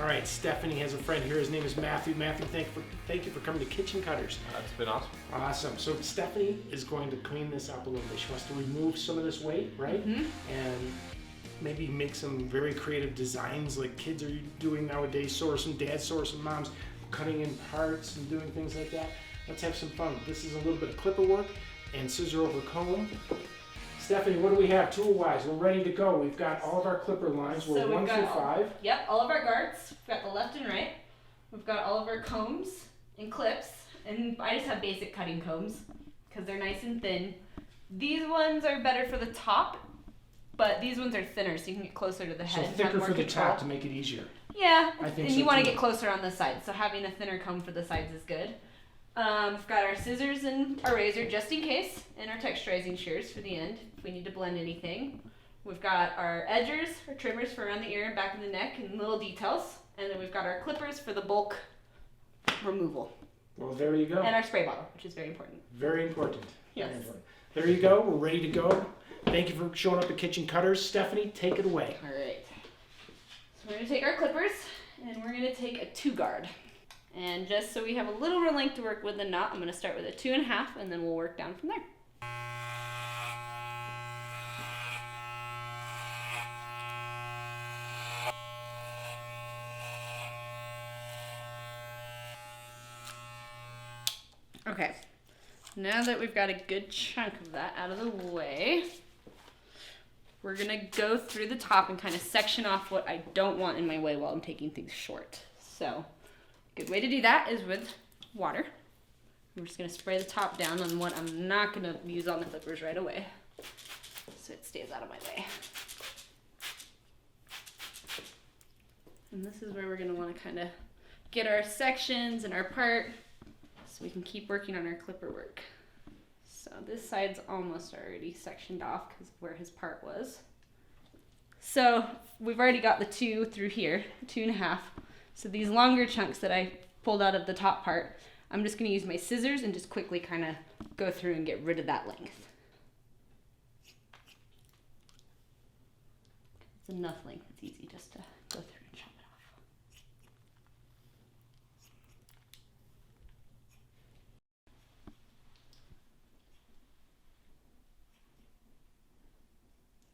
right, Stephanie has a friend here. His name is Matthew. Matthew, thank you for coming to Kitchen Cutters. It's been awesome. Awesome. So Stephanie is going to clean this up a little bit. She wants to remove some of this weight, right? And maybe make some very creative designs like kids are doing nowadays. So are some dads, so are some moms, cutting in parts and doing things like that. Let's have some fun. This is a little bit of clipper work and scissor over comb. Stephanie, what do we have tool-wise? We're ready to go. We've got all of our clipper lines. We're 1 through 5. Yep, all of our guards. We've got the left and right. We've got all of our combs and clips. And I just have basic cutting combs because they're nice and thin. These ones are better for the top, but these ones are thinner so you can get closer to the head. So and thicker have more for the control. top to make it easier. Yeah, I think and so you want to too. get closer on the sides, so having a thinner comb for the sides is good. We've got our scissors and our razor just in case, and our texturizing shears for the end if we need to blend anything. We've got our edgers, or trimmers for around the ear and back of the neck and little details. And then we've got our clippers for the bulk removal. Well, there you go. And our spray bottle, which is very important. Very important. Yes. Very important. There you go. We're ready to go. Thank you for showing up at Kitchen Cutters. Stephanie, take it away. All right. So we're going to take our clippers and we're going to take a 2 guard. And just so we have a little more length to work with the knot, I'm going to start with a 2.5 and then we'll work down from there. Okay, now that we've got a good chunk of that out of the way, we're gonna go through the top and kind of section off what I don't want in my way while I'm taking things short. So, a good way to do that is with water. I'm just gonna spray the top down on what I'm not gonna use on the clippers right away, so it stays out of my way. And this is where we're gonna wanna kind of get our sections and our part so we can keep working on our clipper work. So this side's almost already sectioned off because of where his part was. So we've already got the 2 through here, 2.5. So these longer chunks that I pulled out of the top part, I'm just gonna use my scissors and just quickly kind of go through and get rid of that length. It's enough length, it's easy just to go through and chop it off.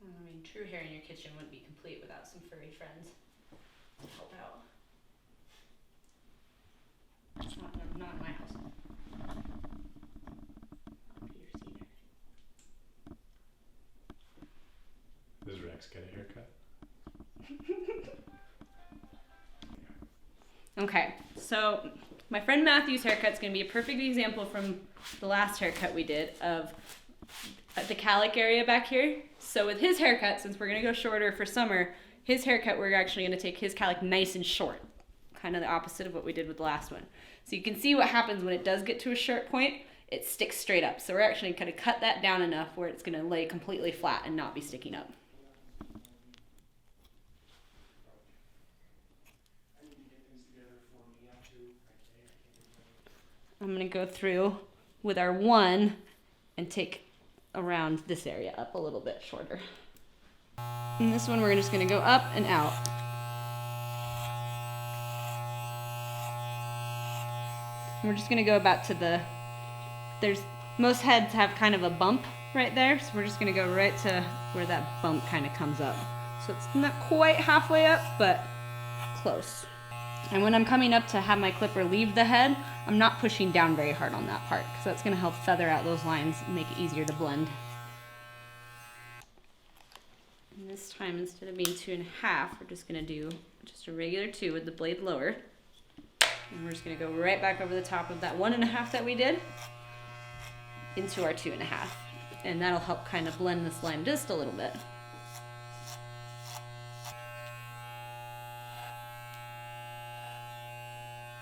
I mean, true hair in your kitchen wouldn't be complete without some furry friends to help out. Not in my house. Peter's either. Does Rex get a haircut? Okay, so my friend Matthew's haircut's gonna be a perfect example from the last haircut we did of the calic area back here. So with his haircut, since we're gonna go shorter for summer, his haircut, we're actually gonna take his calic nice and short. Kind of the opposite of what we did with the last one. So you can see what happens when it does get to a short point, it sticks straight up. So we're actually gonna cut that down enough where it's gonna lay completely flat and not be sticking up. I'm gonna go through with our 1 and take around this area up a little bit shorter. And this one we're just gonna go up and out. And we're just gonna go about to most heads have kind of a bump right there, so we're just gonna go right to where that bump kind of comes up. So it's not quite halfway up, but close. And when I'm coming up to have my clipper leave the head, I'm not pushing down very hard on that part because that's going to help feather out those lines and make it easier to blend. And this time, instead of being 2.5, we're just going to do just a regular 2 with the blade lower. And we're just going to go right back over the top of that 1.5 that we did into our 2.5. And that'll help kind of blend this line just a little bit.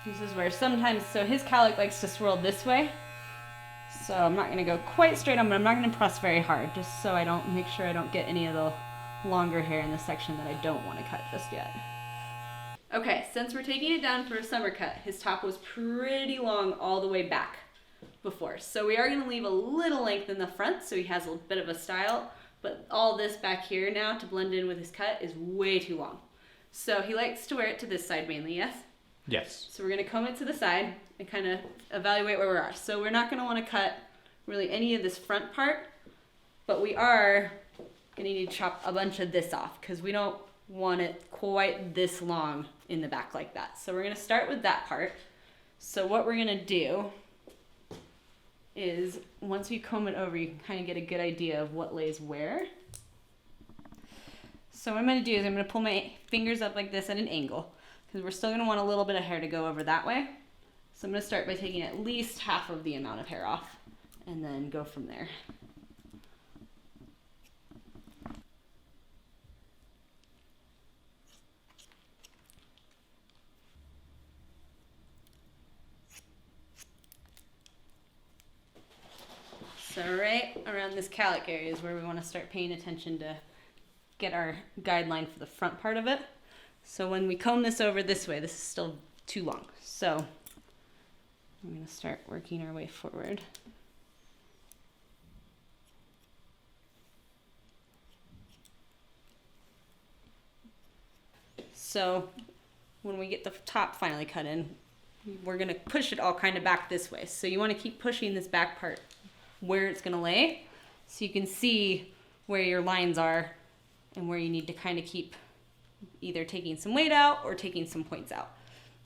This is where sometimes, so his calic likes to swirl this way. So I'm not gonna go quite straight on, but I'm not gonna press very hard, just so I don't, make sure I don't get any of the longer hair in the section that I don't wanna cut just yet. Okay, since we're taking it down for a summer cut, his top was pretty long all the way back before. So we are gonna leave a little length in the front so he has a bit of a style, but all this back here now to blend in with his cut is way too long. So he likes to wear it to this side mainly, yes? Yes. So we're going to comb it to the side and kind of evaluate where we are. So we're not going to want to cut really any of this front part, but we are going to need to chop a bunch of this off because we don't want it quite this long in the back like that. So we're going to start with that part. So what we're going to do is once you comb it over, you can kind of get a good idea of what lays where. So what I'm going to do is I'm going to pull my fingers up like this at an angle because we're still going to want a little bit of hair to go over that way. So I'm going to start by taking at least half of the amount of hair off and then go from there. So right around this cowlick area is where we want to start paying attention to get our guideline for the front part of it. So when we comb this over this way, this is still too long. So I'm going to start working our way forward. So when we get the top finally cut in, we're going to push it all kind of back this way. So you want to keep pushing this back part where it's going to lay so you can see where your lines are and where you need to kind of keep either taking some weight out or taking some points out.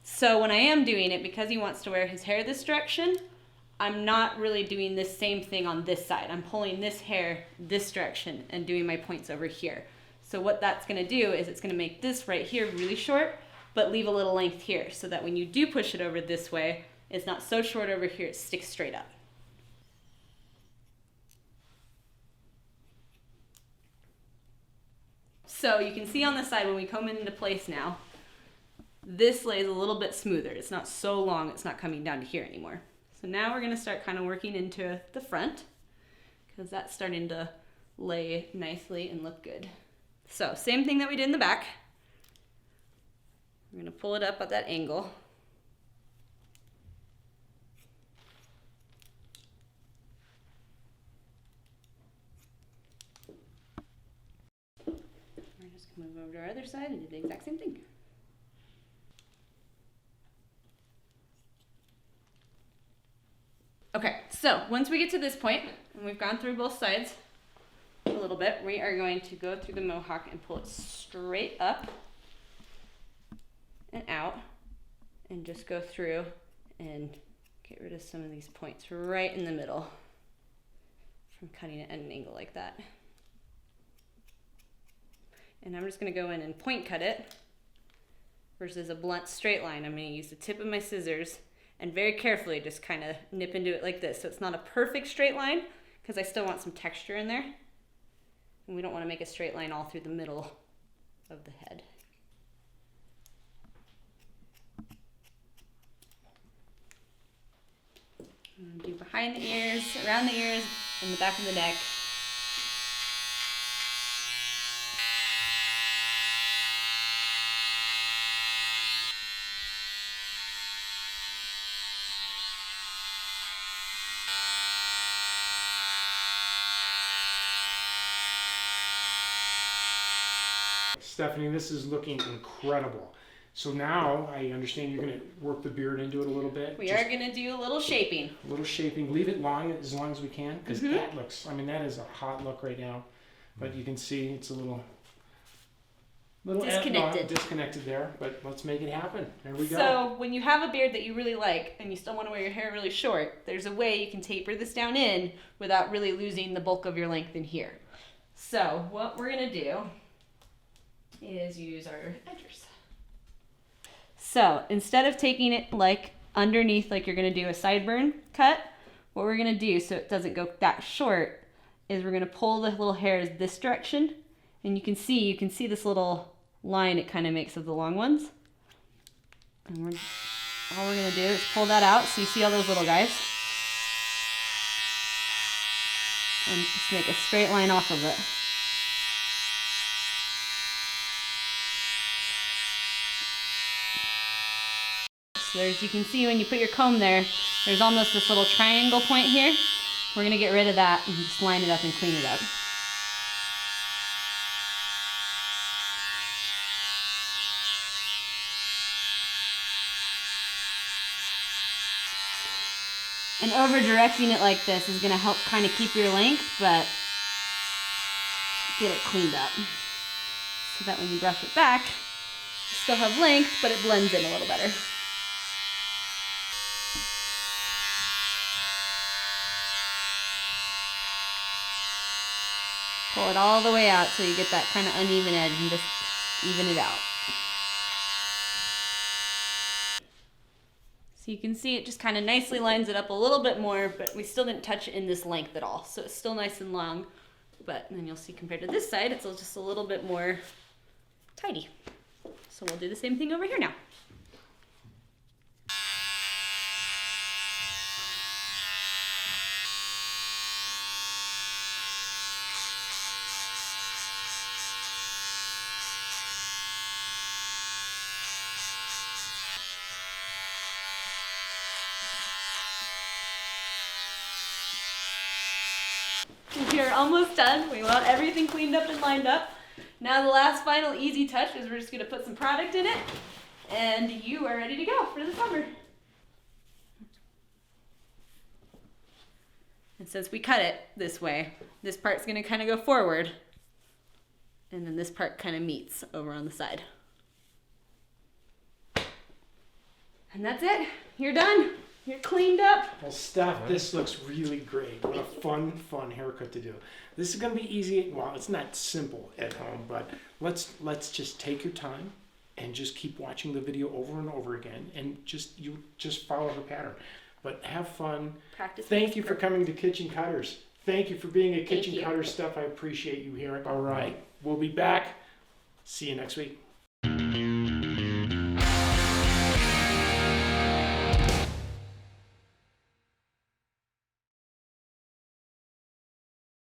So when I am doing it, because he wants to wear his hair this direction, I'm not really doing this same thing on this side. I'm pulling this hair this direction and doing my points over here. So what that's going to do is it's going to make this right here really short, but leave a little length here so that when you do push it over this way, it's not so short over here, it sticks straight up. So you can see on the side when we comb it into place now, this lays a little bit smoother. It's not so long, it's not coming down to here anymore. So now we're going to start kind of working into the front because that's starting to lay nicely and look good. So same thing that we did in the back. We're going to pull it up at that angle. We're just going to move over to our other side and do the exact same thing. Okay, so once we get to this point, and we've gone through both sides a little bit, we are going to go through the mohawk and pull it straight up and out, and just go through and get rid of some of these points right in the middle from cutting it at an angle like that. And I'm just going to go in and point cut it versus a blunt straight line. I'm going to use the tip of my scissors and very carefully just kind of nip into it like this. So it's not a perfect straight line because I still want some texture in there. And we don't want to make a straight line all through the middle of the head. And do behind the ears, around the ears, and the back of the neck. Stephanie, this is looking incredible. So now I understand you're going to work the beard into it a little bit. We are going to do a little shaping. A little shaping. Leave it long as we can because that looks, I mean, that is a hot look right now. But you can see it's a little disconnected there, but let's make it happen. There we go. So when you have a beard that you really like and you still want to wear your hair really short, there's a way you can taper this down in without really losing the bulk of your length in here. So what we're going to do is use our edgers. So instead of taking it like underneath like you're going to do a sideburn cut, what we're going to do so it doesn't go that short is we're going to pull the little hairs this direction, and you can see this little line it kind of makes of the long ones. And all we're going to do is pull that out so you see all those little guys. And just make a straight line off of it. So as you can see when you put your comb there, there's almost this little triangle point here. We're going to get rid of that and just line it up and clean it up. And over directing it like this is going to help kind of keep your length, but get it cleaned up. So that when you brush it back, you still have length, but it blends in a little better. Pull it all the way out so you get that kind of uneven edge and just even it out. So you can see it just kind of nicely lines it up a little bit more, but we still didn't touch it in this length at all. So it's still nice and long, but then you'll see compared to this side, it's just a little bit more tidy. So we'll do the same thing over here now. We're almost done. We want everything cleaned up and lined up. Now the last final easy touch is we're just going to put some product in it, and you are ready to go for the summer. And since we cut it this way, this part's going to kind of go forward, and then this part kind of meets over on the side. And that's it. You're done. You're cleaned up. Well, Steph, this looks really great. What a fun haircut to do. This is going to be easy. Well, it's not simple at home, but let's just take your time and just keep watching the video over and over again, and just follow the pattern. But have fun. Practice. Thank you for coming to Kitchen Cutters. Thank you for being a Kitchen Cutter, Steph. I appreciate you here. All right, we'll be back. See you next week.